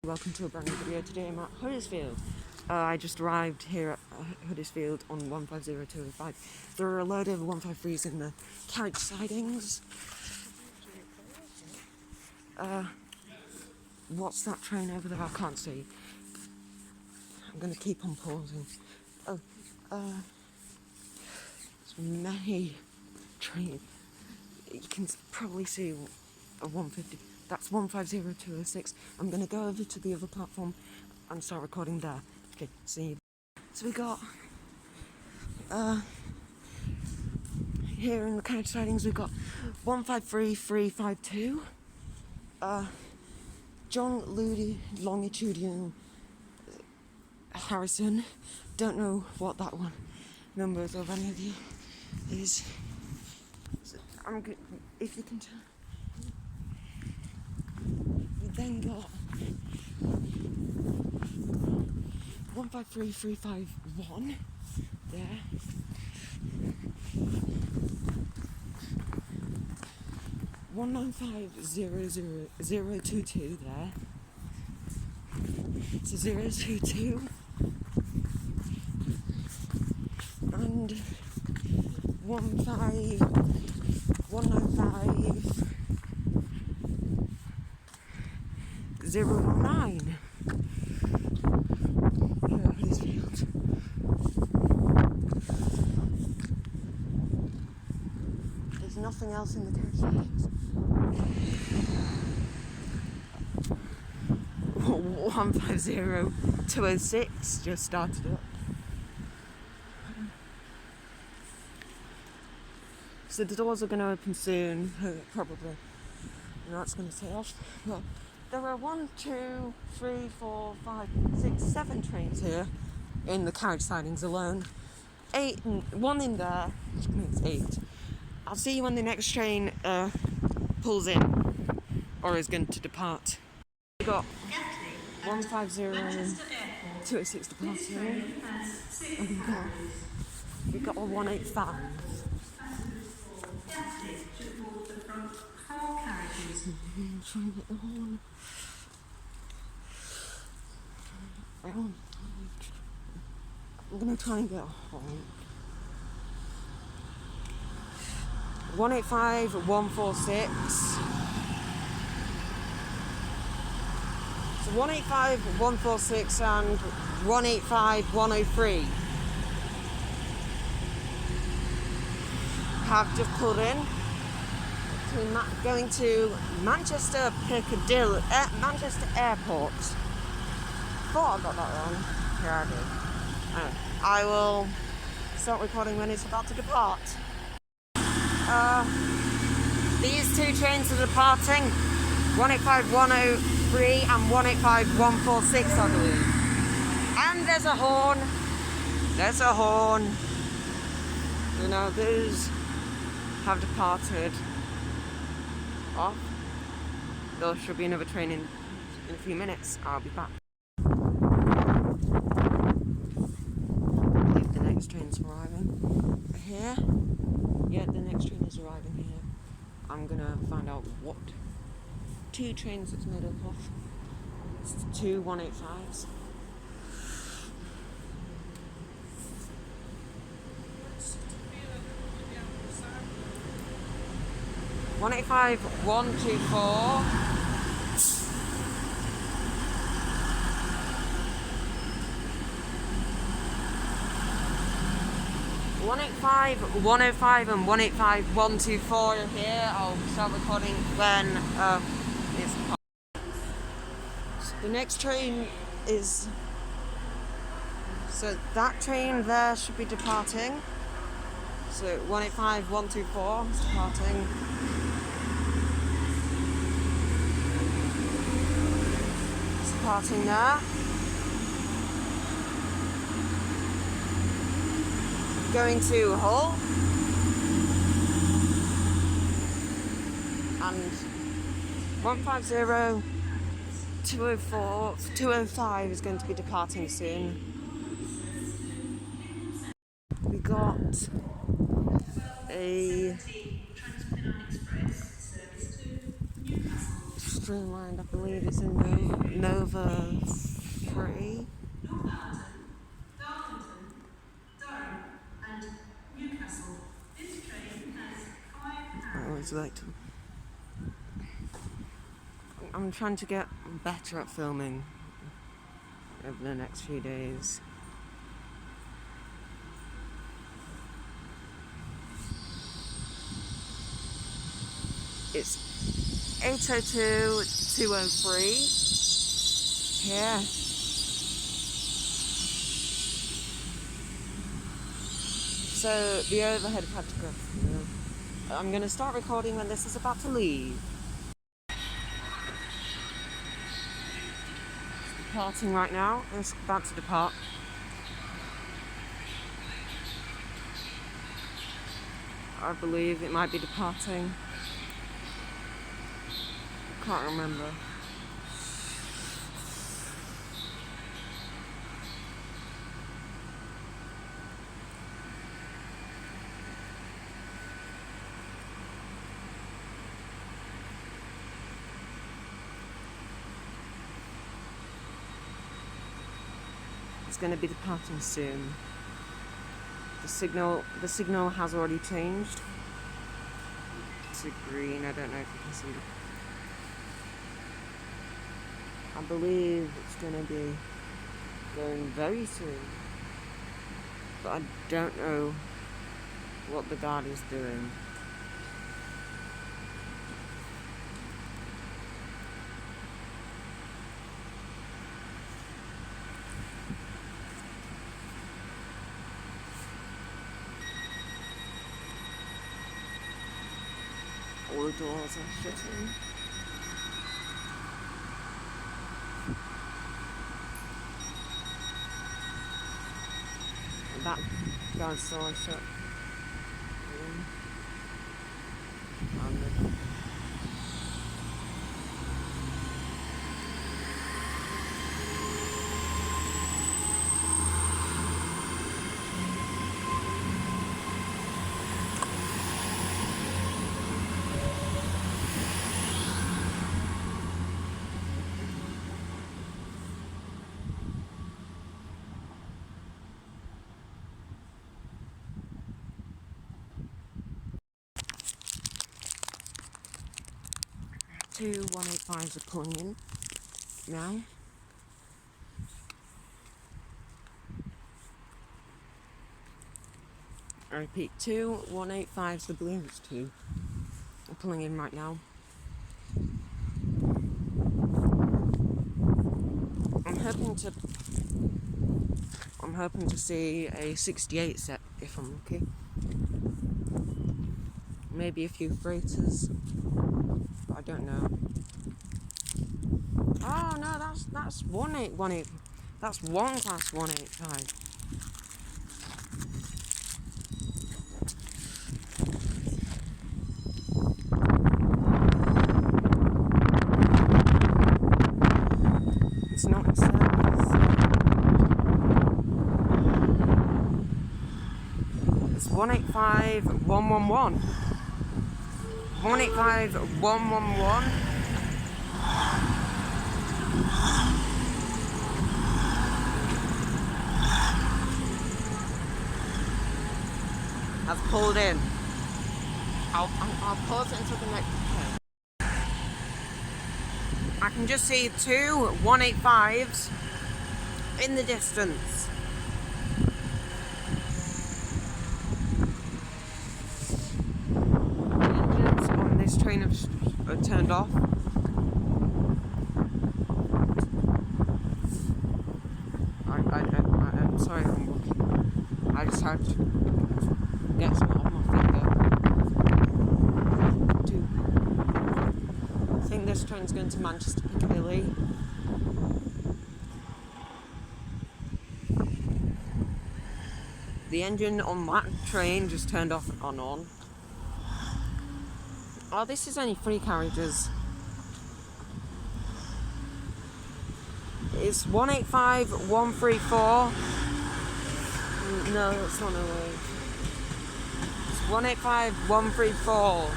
Welcome to a brand new video. Today I'm at Huddersfield. I just arrived here at Huddersfield on 150205. There are a load of 153s in the carriage sidings. What's that train over there? I can't see. I'm going to keep on pausing. There's many trains. You can probably see a 150. That's 150206. I'm going to go over to the other platform and start recording there. Okay, see you. So we got, here in the carriage sidings, we've got 153352. John Longitudian Harrison. Don't know what that one numbers of any of you is. So if you can tell. We then got 153351 there. One 9500022 there. So 022 and 195 019. Huddersfield. There's nothing else in the carriage sidings. 150206 just started up. So the doors are going to open soon, probably. And that's going to take off. Well, there are 1, 2, 3, 4, 5, 6, 7 trains here in the carriage sidings alone. 1 in there, which makes 8. I'll see you when the next train pulls in or is going to depart. We got 150206 departing. We got a 185. I'm trying to get the horn. I'm going to try and get a horn. 185146. So 185146 and 185103 have just pulled in. Going to Manchester Piccadilly, Manchester Airport. Thought I got that wrong. Here I did. I will start recording when it's about to depart. These 2 trains are departing. 185103 and 185146, I believe. And there's a horn. There's a horn. You know, those have departed off. There should be another train in a few minutes. I'll be back. I believe the next train's arriving here. Yeah, the next train is arriving here. I'm gonna find out what 2 trains it's made up of. It's 2 185s. 185 124. 185 105 and 185 124 are here. I'll start recording when it's so the next train is. So that train there should be departing. So 185 124 is departing. Departing there. Going to Hull. And 150 204 205 is going to be departing soon. We got a streamlined. I believe it's in Nova 3. Oh, it's late. I'm trying to get better at filming over the next few days. It's 8:02:203 here. So the overhead had to go. I'm going to start recording when this is about to leave. It's departing right now. It's about to depart. I believe it might be departing. Can't remember. It's going to be departing soon. The signal has already changed to green. I don't know if you can see it. I believe it's going to be going very soon, but I don't know what the guard is doing. All the doors are shutting. And that guard's door shut. And 2 185s are pulling in now. I repeat, 2 185s, the Blues 2 are pulling in right now. I'm hoping to see a 68 set if I'm lucky. Maybe a few freighters, but I don't know. Oh no, that's 1818. That's one class 185. It's not in service. It's 185111. 185111. Has pulled in. I'll pause it until the next turn. I can just see 2 185s in the distance. The engines on this train have turned off. I'm sorry if I'm walking. I just had to get some off my finger. I think this train's going to Manchester Piccadilly. The engine on that train just turned off and on. Oh, this is only 3 carriages. It's 185134. No, that's not a way. It's 185134.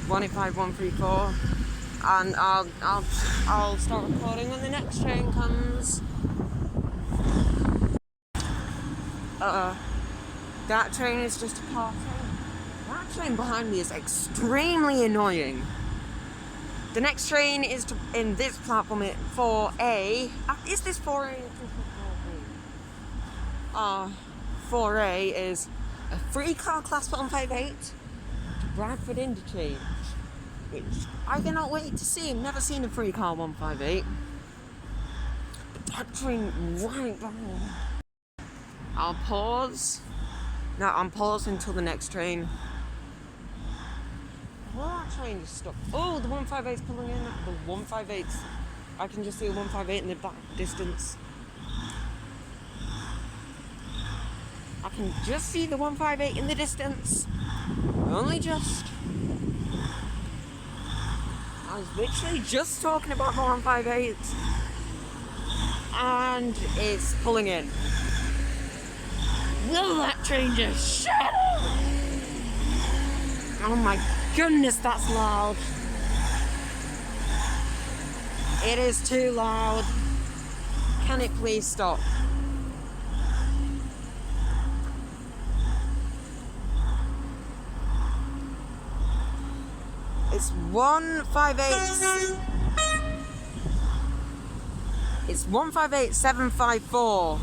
185 134, and I'll start recording when the next train comes. That train is just departing. That train behind me is extremely annoying. The next train is in this platform at 4A. Is this 4A? 4A is a 3-car class 158 to Bradford Interchange, which I cannot wait to see. I've never seen a 3-car 158. But that train right by. I'll pause. No, I'm pausing until the next train. Well, that train just stopped. Oh, the 158's pulling in. The 158's. I can just see a 158 in the back distance. I can just see the 158 in the distance. Only just. I was literally just talking about the 158. And it's pulling in. Will that train just shut up? Oh my goodness, that's loud. It is too loud. Can it please stop? It's 158. It's 158754.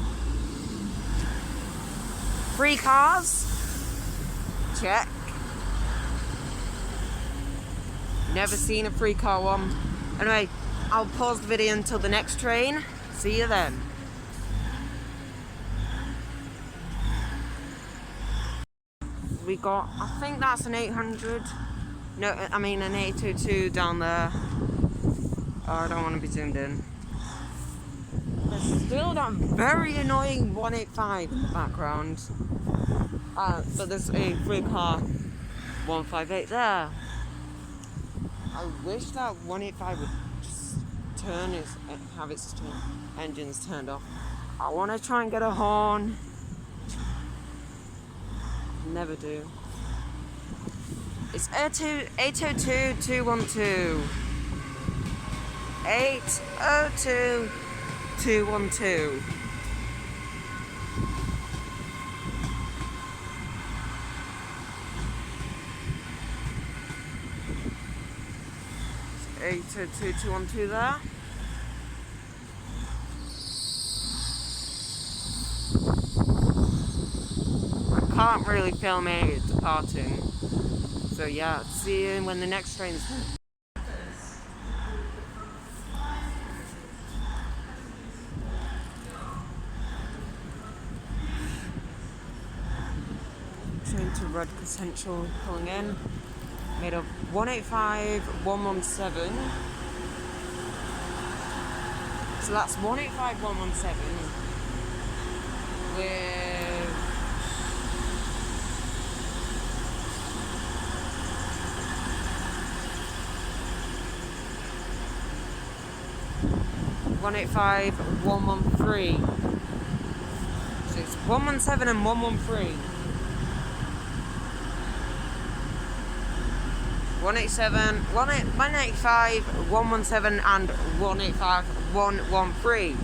3 cars. Check. Never seen a 3-car one. Anyway, I'll pause the video until the next train. See you then. We got, I think that's an 800. No, I mean an 822 down there. Oh, I don't want to be zoomed in. There's still that very annoying 185 in the background. But there's a 3-car 158 there. I wish that 185 would just have its engines turned off. I want to try and get a horn. Never do. It's 802-212. 802-212. It's 802-212 there. I can't really film it departing. So yeah, see you when the next train's train to Rudcliffe Central pulling in. Made of 185 117. So that's 185 117 with 185 113. So it's 117 and 113. 185, 117 and 185, 113.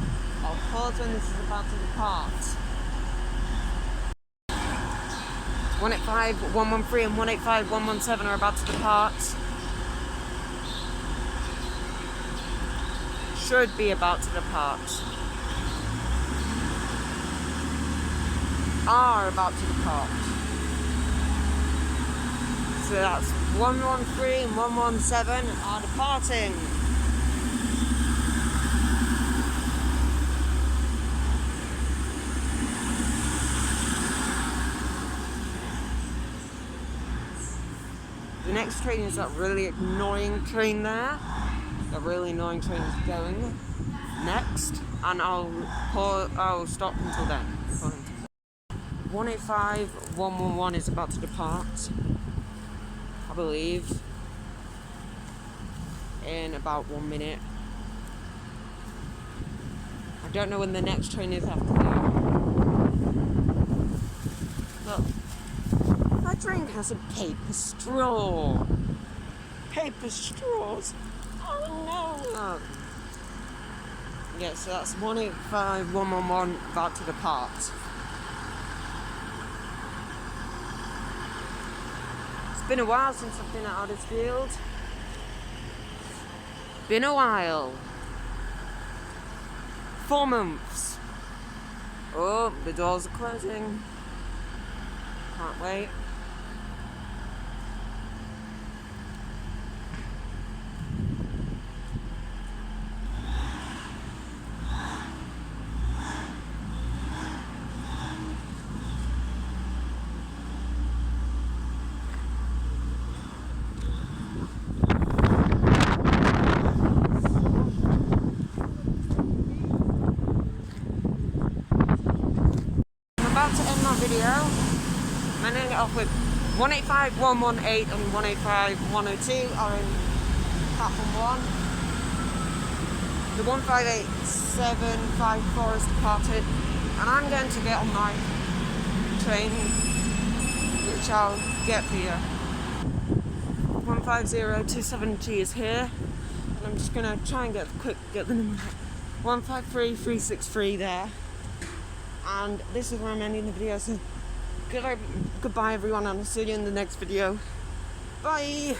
I'll pause when this is about to depart. 185, 113 and 185, 117 are about to depart. Should be about to depart. Are about to depart. So that's 113 and 117 are departing. The next train is that really annoying train there. That really annoying train is going next, and I'll stop until then. 185 111 is about to depart. I believe in about 1 minute. I don't know when the next train is after that. Look, my drink has a paper straw. paper straws. Oh no! Yeah, so that's 185 111 about to depart. It's been a while since I've been at Huddersfield. Been a while. 4 months. Oh, the doors are closing. Can't wait. I'm about to end my video. I'm ending it off with 185 118 and 185 102 are in platform 1. The 158 754 has departed, and I'm going to get on my train, which I'll get for you. 150 270 is here, and I'm just going to try and get the number. 153 363 there. And this is where I'm ending the video, so goodbye everyone, and I'll see you in the next video. Bye!